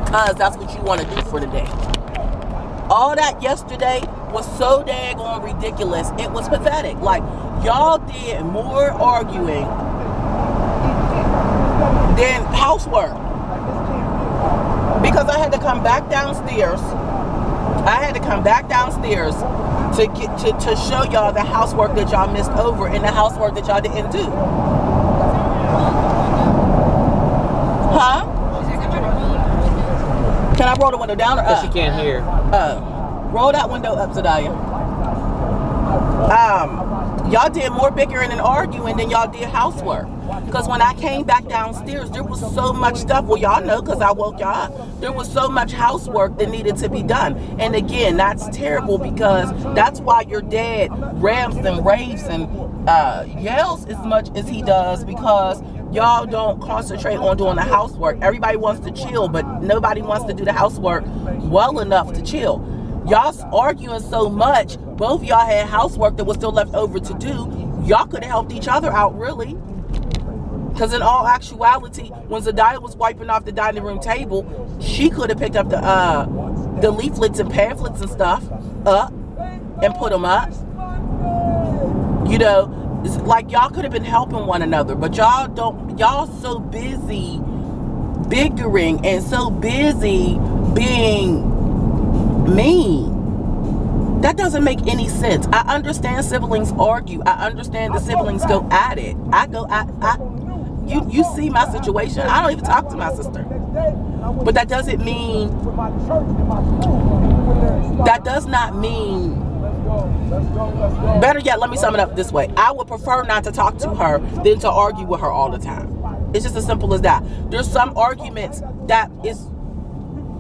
because that's what you want to do for the day. All that yesterday was so daggone ridiculous. It was pathetic. Like, y'all did more arguing than housework. Because I had to come back downstairs. To get to show y'all the housework that y'all missed over and the housework that y'all didn't do. Huh? Can I roll the window down or up? She can't hear. Roll that window up, Zadaya. Y'all did more bickering and arguing than y'all did housework. Because when I came back downstairs, there was so much stuff. Well, y'all know because I woke y'all up. There was so much housework that needed to be done. And again, that's terrible because that's why your dad rants and raves and yells as much as he does, because y'all don't concentrate on doing the housework. Everybody wants to chill, but nobody wants to do the housework well enough to chill. Y'all arguing so much, both y'all had housework that was still left over to do. Y'all could have helped each other out, really. Because in all actuality, when Zadaya was wiping off the dining room table, she could have picked up the leaflets and pamphlets and stuff up and put them up. You know, it's like y'all could have been helping one another, but y'all don't. Y'all so busy bickering and so busy being mean. That doesn't make any sense. I understand siblings argue. I understand the siblings go at it. You see my situation. I don't even talk to my sister. But that doesn't mean, that does not mean, better yet, let me sum it up this way. I would prefer not to talk to her than to argue with her all the time. It's just as simple as that. There's some arguments that is,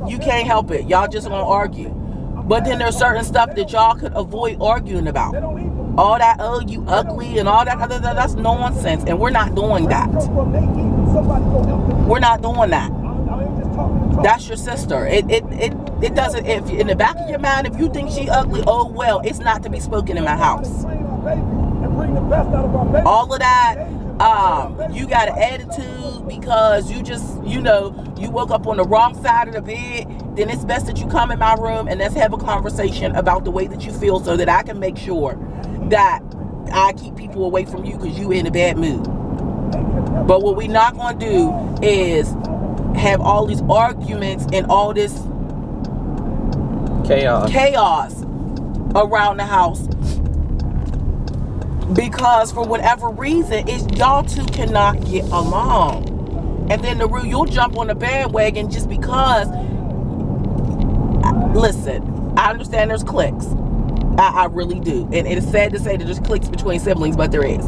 you can't help it. Y'all just gonna argue. But then there's certain stuff that y'all could avoid arguing about. All that, oh, you ugly and all that other, that's nonsense. And we're not doing that. We're not doing that. That's your sister. It doesn't, if in the back of your mind, if you think she ugly, oh well, it's not to be spoken in my house. All of that, you got an attitude because you just, you know, you woke up on the wrong side of the bed, then it's best that you come in my room and let's have a conversation about the way that you feel so that I can make sure that I keep people away from you because you in a bad mood. But what we're not going to do is have all these arguments and all this chaos around the house, because for whatever reason, it's y'all two cannot get along. And then you'll jump on the bandwagon just because. Listen, I understand there's cliques. I really do. And it is sad to say that there's cliques between siblings, but there is.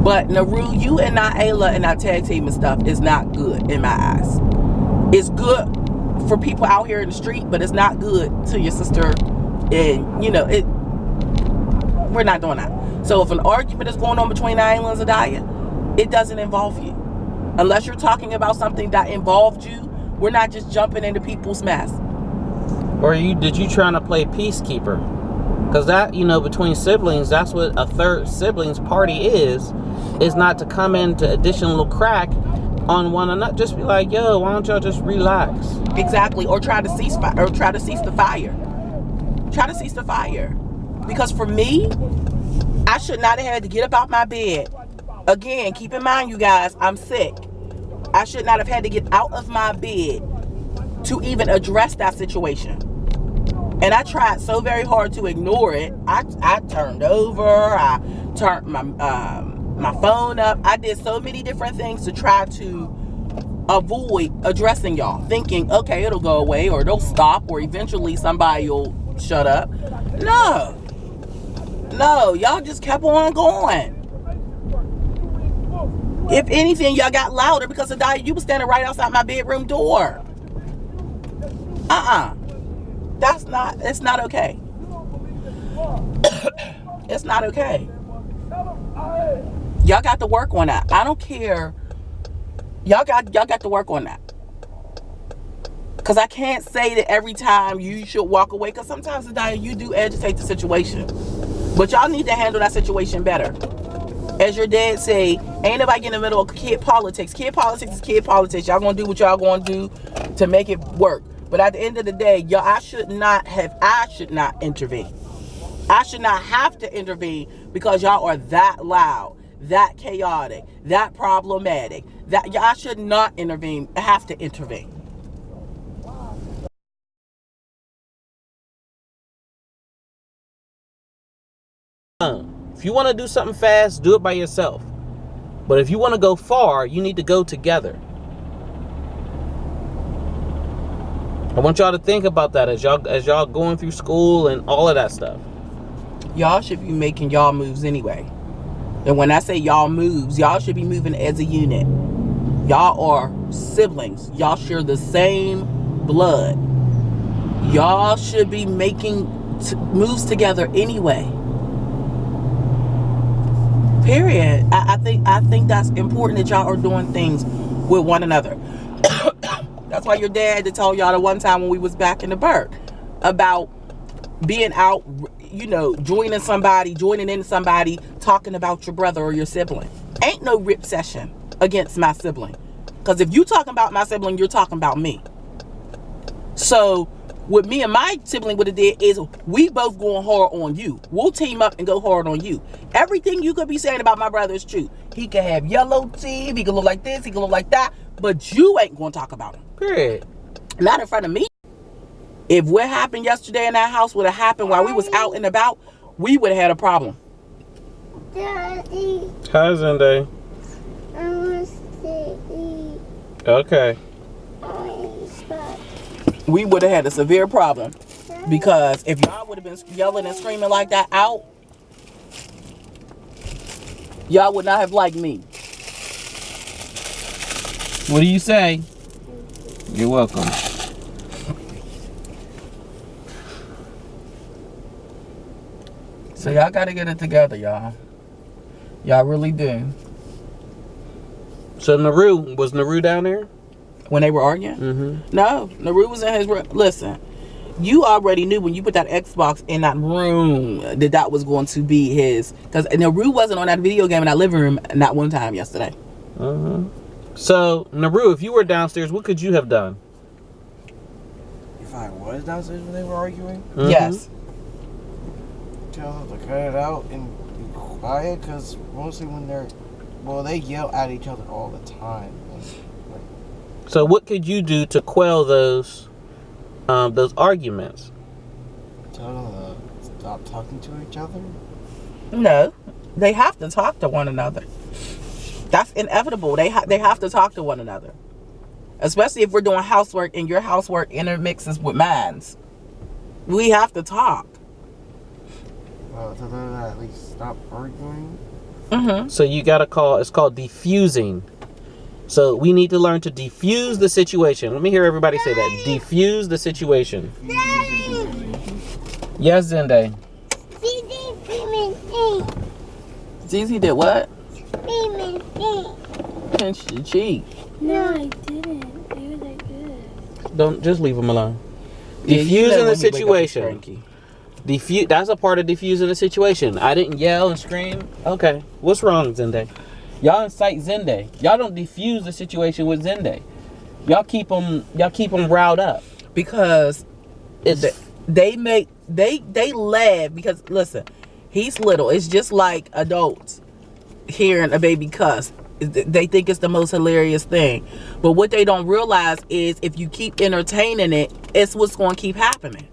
But Naru, you and Naila and our tag team and stuff is not good in my eyes. It's good for people out here in the street, but it's not good to your sister. And, you know, we're not doing that. So if an argument is going on between Naila and Zadaya, it doesn't involve you. Unless you're talking about something that involved you, we're not just jumping into people's mess. Or did you trying to play peacekeeper? Because that, you know, between siblings, that's what a third sibling's party is not to come into additional crack on one another. Just be like, yo, why don't y'all just relax? Exactly. Or try to cease the fire. Try to cease the fire. Because for me, I should not have had to get up out my bed. Again, keep in mind, you guys, I'm sick. I should not have had to get out of my bed to even address that situation. And I tried so very hard to ignore it. I turned over. I turned my phone up. I did so many different things to try to avoid addressing y'all, thinking, okay, it'll go away or it'll stop or eventually somebody will shut up. No, y'all just kept on going. If anything, y'all got louder because you was standing right outside my bedroom door. It's not okay. It's not okay. Y'all got to work on that. I don't care. Y'all got to work on that. Because I can't say that every time you should walk away, because sometimes you do agitate the situation. But y'all need to handle that situation better. As your dad say, ain't nobody getting in the middle of kid politics. Kid politics is kid politics. Y'all gonna do what y'all gonna do. to make it work. But at the end of the day, y'all, I should not intervene. I should not have to intervene because y'all are that loud, that chaotic, that problematic. That y'all should not have to intervene. If you want to do something fast, do it by yourself. But if you want to go far, you need to go together. I want y'all to think about that as y'all going through school and all of that stuff. Y'all should be making y'all moves anyway. And when I say y'all moves, y'all should be moving as a unit. Y'all are siblings. Y'all share the same blood. Y'all should be making moves together anyway. Period. I think that's important that y'all are doing things with one another. That's why your dad had to tell y'all the one time when we was back in the Burg about being out, joining in somebody, talking about your brother or your sibling. Ain't no rip session against my sibling. Because if you talking about my sibling, you're talking about me. So what me and my sibling would have did is we both going hard on you. We'll team up and go hard on you. Everything you could be saying about my brother is true. He could have yellow teeth, he could look like this, he could look like that, but you ain't going to talk about him. Period. Not in front of me. If what happened yesterday in that house would have happened while we was out and about, we would have had a problem. Daddy. Hi, Zende. I want to eat. Okay. We would have had a severe problem. Because if y'all would have been yelling and screaming like that out, y'all would not have liked me. What do you say? You're welcome. So y'all got to get it together, y'all. Y'all really do. So was Naru down there? When they were arguing? Mm-hmm. No, Naru was in his room. Listen, you already knew when you put that Xbox in that room that was going to be his. Because Naru wasn't on that video game in that living room not one time yesterday. Mm-hmm. So, Naru, if you were downstairs, what could you have done? If I was downstairs when they were arguing? Mm-hmm. Yes. Tell them to cut it out and be quiet, because mostly when they yell at each other all the time. So what could you do to quell those arguments? Tell them to stop talking to each other? No, they have to talk to one another. That's inevitable. They have to talk to one another. Especially if we're doing housework and your housework intermixes with mine's. We have to talk. Well, tell them to at least stop arguing. Mm-hmm. So you got to it's called diffusing. So we need to learn to diffuse the situation. Let me hear everybody say that. Diffuse the situation. Yes, Zende. Zizi did what? Beaming thing. Pinch your cheek. No, I didn't. They were that good. Don't just leave them alone. Yeah, you know Diffusing the when he wake up situation. cranky. That's a part of diffusing the situation. I didn't yell and scream. Okay. What's wrong, Zende? Y'all incite Zende. Y'all don't diffuse the situation with Zende. Y'all keep them riled up. Because they laugh because listen, he's little. It's just like adults hearing a baby cuss. They think it's the most hilarious thing. But what they don't realize is if you keep entertaining it, it's what's going to keep happening.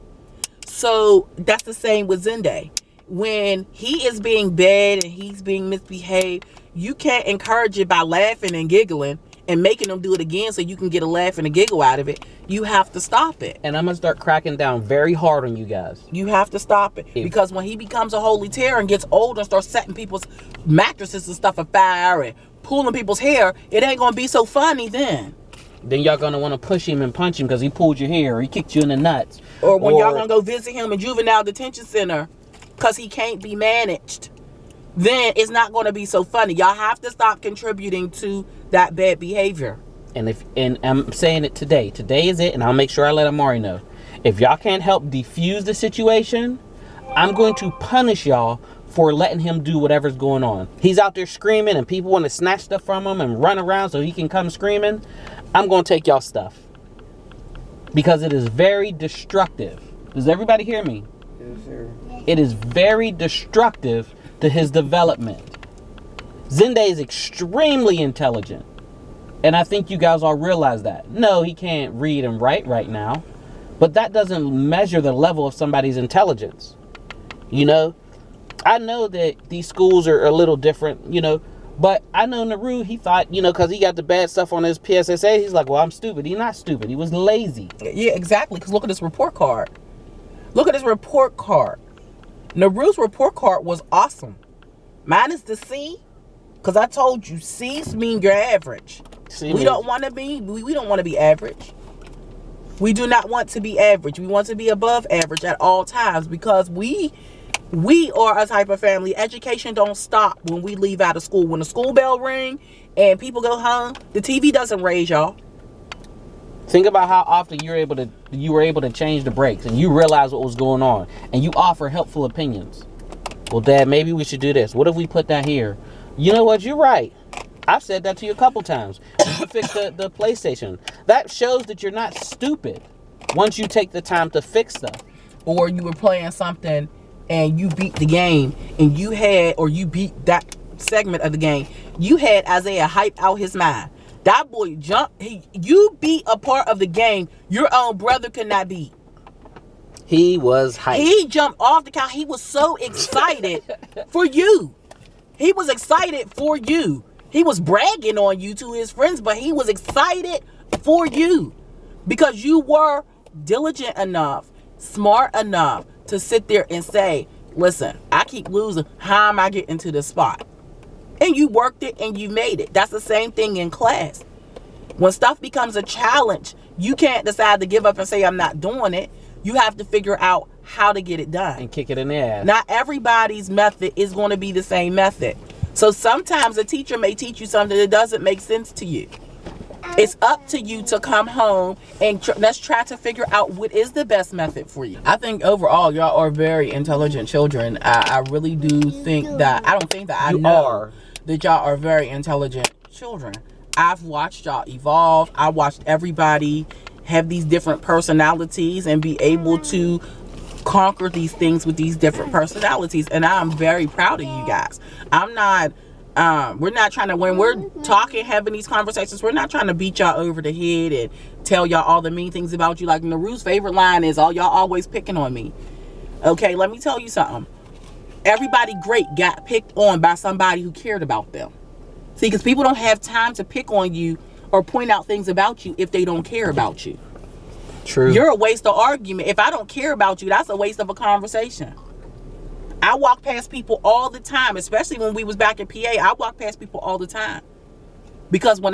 So that's the same with Zende. When he is being bad and he's being misbehaved, you can't encourage it by laughing and giggling and making them do it again so you can get a laugh and a giggle out of it. You have to stop it. And I'm going to start cracking down very hard on you guys. You have to stop it. Because when he becomes a holy terror and gets older and starts setting people's mattresses and stuff afire and pulling people's hair, it ain't going to be so funny then. Then y'all going to want to push him and punch him because he pulled your hair or he kicked you in the nuts. Or when y'all going to go visit him in juvenile detention center because he can't be managed. Then it's not going to be so funny. Y'all have to stop contributing to that bad behavior. And I'm saying it today. Today is it, and I'll make sure I let Amari know. If y'all can't help defuse the situation, I'm going to punish y'all for letting him do whatever's going on. He's out there screaming, and people want to snatch stuff from him and run around so he can come screaming. I'm going to take y'all stuff. because it is very destructive. Does everybody hear me? Yes, sir. It is very destructive to his development. Zende is extremely intelligent. And I think you guys all realize that. No, he can't read and write right now. But that doesn't measure the level of somebody's intelligence. You know? I know that these schools are a little different, you know. But I know Naru, he thought, you know, because he got the bad stuff on his PSSA, he's like, well, I'm stupid. He's not stupid. He was lazy. Yeah, exactly. Because look at his report card. Look at his report card. Naru's report card was awesome. Mine is the C. Because I told you, C's mean you're average. We don't want to be average. We do not want to be average. We want to be above average at all times, because we are a type of family. Education don't stop when we leave out of school. When the school bell ring and people go home, the TV doesn't raise y'all. Think about how often you were able to change the brakes and you realize what was going on and you offer helpful opinions. Well, Dad, maybe we should do this. What if we put that here? You know what? You're right. I've said that to you a couple times. You fix the PlayStation. That shows that you're not stupid once you take the time to fix stuff. Or you were playing something and you beat the game and you beat that segment of the game. You had Isaiah hype out his mind. That boy jumped. You beat a part of the game your own brother could not beat. He was hyped. He jumped off the couch. He was so excited for you. He was excited for you. He was bragging on you to his friends, but he was excited for you because you were diligent enough, smart enough to sit there and say, listen, I keep losing. How am I getting to this spot? And you worked it and you made it. That's the same thing in class. When stuff becomes a challenge, you can't decide to give up and say, I'm not doing it. You have to figure out how to get it done. And kick it in the ass. Not everybody's method is going to be the same method. So sometimes a teacher may teach you something that doesn't make sense to you. It's up to you to come home and let's try to figure out what is the best method for you. I think overall, y'all are very intelligent children. I really do think that, I don't think that I know that y'all are very intelligent children. I've watched y'all evolve. I watched everybody have these different personalities and be able to conquer these things with these different personalities, and I'm very proud of you guys. I'm not we're not trying to, when we're talking, having these conversations, we're not trying to beat y'all over the head and tell y'all all the mean things about you. Like Naru's favorite line is, all y'all always picking on me. Okay, let me tell you something. Everybody great got picked on by somebody who cared about them. See, because people don't have time to pick on you or point out things about you if they don't care about you. True. You're a waste of argument. If I don't care about you, that's a waste of a conversation. I walk past people all the time, especially when we was back in PA. I walk past people all the time. Because when